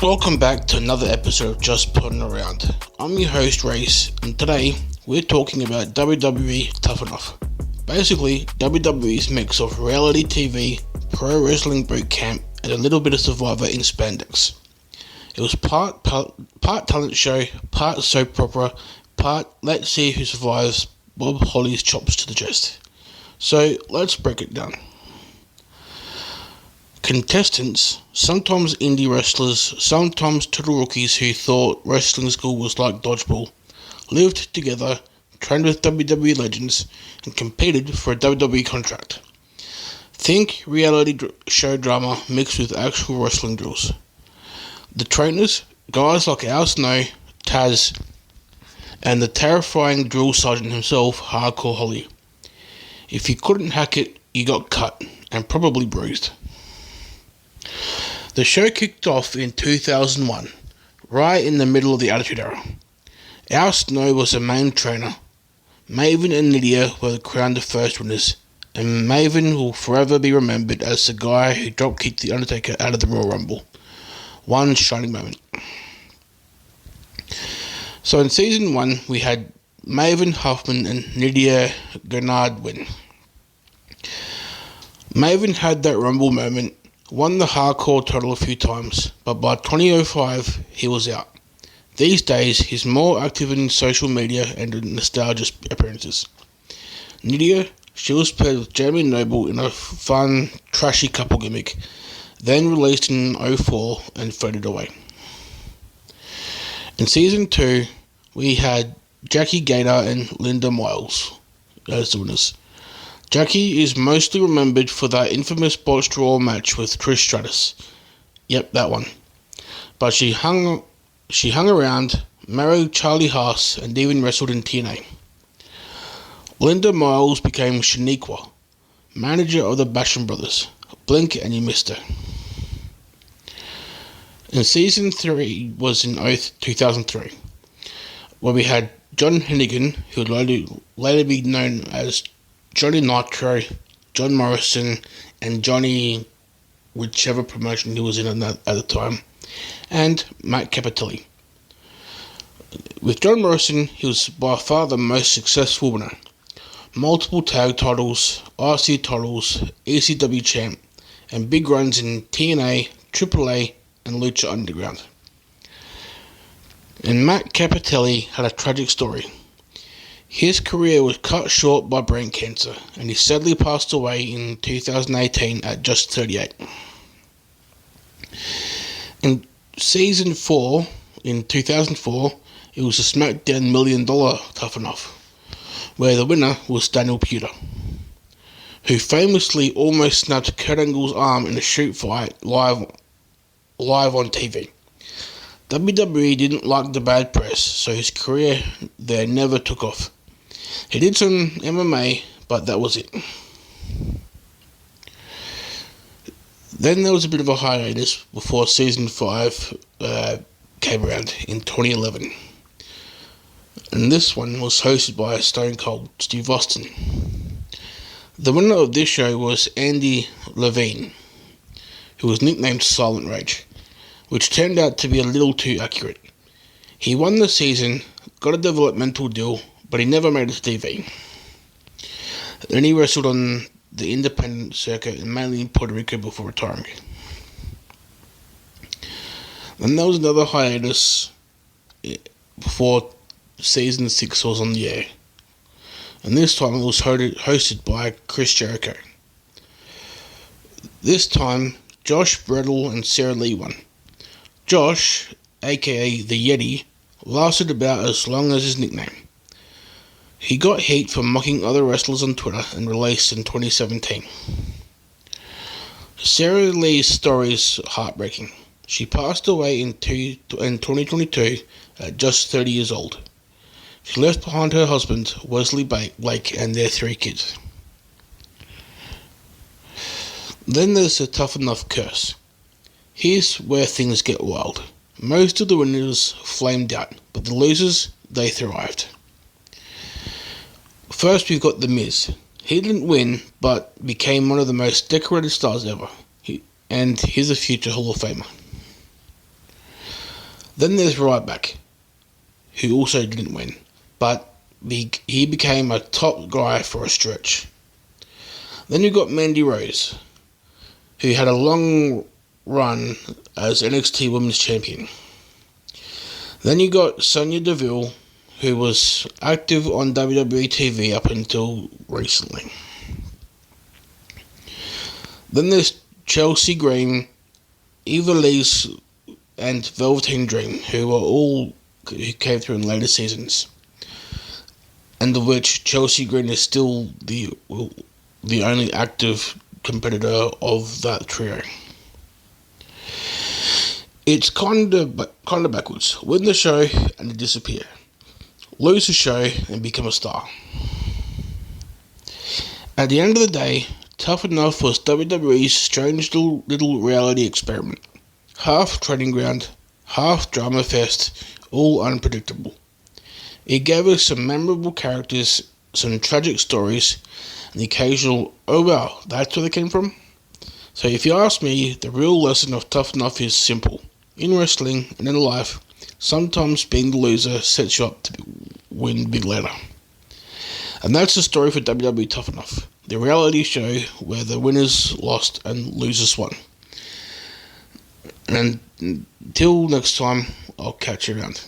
Welcome back to another episode of Just Putting Around. I'm your host, Race, and today we're talking about WWE Tough Enough. Basically, WWE's mix of reality TV, pro wrestling boot camp, and a little bit of Survivor in spandex. It was part talent show, part soap opera, part let's see who survives Bob Holly's chops to the chest. So let's break it down. Contestants, sometimes indie wrestlers, sometimes total rookies who thought wrestling school was like dodgeball, lived together, trained with WWE legends, and competed for a WWE contract. Think reality show drama mixed with actual wrestling drills. The trainers, guys like Al Snow, Taz, and the terrifying drill sergeant himself, Hardcore Holly. If you couldn't hack it, you got cut, and probably bruised. The show kicked off in 2001, right in the middle of the Attitude Era. Al Snow was the main trainer. Maven and Lydia were crowned the first winners, and Maven will forever be remembered as the guy who drop-kicked The Undertaker out of the Royal Rumble. One shining moment. So in Season 1, we had Maven Huffman and Lydia Gennard win. Maven had that Rumble moment, won the hardcore title a few times, but by 2005 he was out. These days he's more active in social media and in nostalgia appearances. Lydia, she was paired with Jamie Noble in a fun, trashy couple gimmick, then released in 2004 and faded away. In Season 2, we had Jackie Gator and Linda Miles as the winners. Jackie is mostly remembered for that infamous botched Raw match with Trish Stratus. Yep, that one. But she hung around, married Charlie Haas, and even wrestled in TNA. Linda Miles became Shaniqua, manager of the Basham Brothers. Blink and you missed her. In Season 3 was in 2003, where we had John Hennigan, who would later be known as Johnny Nitro, John Morrison, and Johnny, whichever promotion he was in at the time, and Matt Capitelli. With John Morrison, he was by far the most successful winner. Multiple tag titles, IC titles, ECW champ, and big runs in TNA, AAA, and Lucha Underground. And Matt Capitelli had a tragic story. His career was cut short by brain cancer, and he sadly passed away in 2018 at just 38. In Season 4, in 2004, it was a SmackDown $1 Million Tough Enough, where the winner was Daniel Puder, who famously almost snapped Kurt Angle's arm in a shoot fight live on TV. WWE didn't like the bad press, so his career there never took off. He did some MMA, but that was it. Then there was a bit of a hiatus before Season 5 came around in 2011. And this one was hosted by Stone Cold Steve Austin. The winner of this show was Andy Levine, who was nicknamed Silent Rage, which turned out to be a little too accurate. He won the season, got a developmental deal, but he never made it to TV. Then he wrestled on the independent circuit and mainly in Puerto Rico before retiring. Then there was another hiatus before Season 6 was on the air, and this time it was hosted by Chris Jericho. This time, Josh Bredel and Sarah Lee won. Josh, aka the Yeti, lasted about as long as his nickname. He got heat for mocking other wrestlers on Twitter and released in 2017. Sarah Lee's story is heartbreaking. She passed away in 2022 at just 30 years old. She left behind her husband, Wesley Blake, and their 3 kids. Then there's the Tough Enough curse. Here's where things get wild. Most of the winners flamed out, but the losers, they thrived. First, we've got The Miz. He didn't win, but became one of the most decorated stars ever. And he's a future Hall of Famer. Then there's Ryback, who also didn't win, but he became a top guy for a stretch. Then you got Mandy Rose, who had a long run as NXT Women's Champion. Then you got Sonya Deville, who was active on WWE TV up until recently. Then there's Chelsea Green, Eva Lees, and Velveteen Dream, who came through in later seasons, and of which Chelsea Green is still the only active competitor of that trio. It's kind of backwards. Win the show and disappear. Lose the show and become a star. At the end of the day, Tough Enough was WWE's strange little reality experiment. Half training ground, half drama fest, all unpredictable. It gave us some memorable characters, some tragic stories, and the occasional, oh wow, that's where they came from? So if you ask me, the real lesson of Tough Enough is simple. In wrestling and in life, sometimes being the loser sets you up to win big later. And that's the story for WWE Tough Enough, the reality show where the winners lost and losers won. And until next time, I'll catch you around.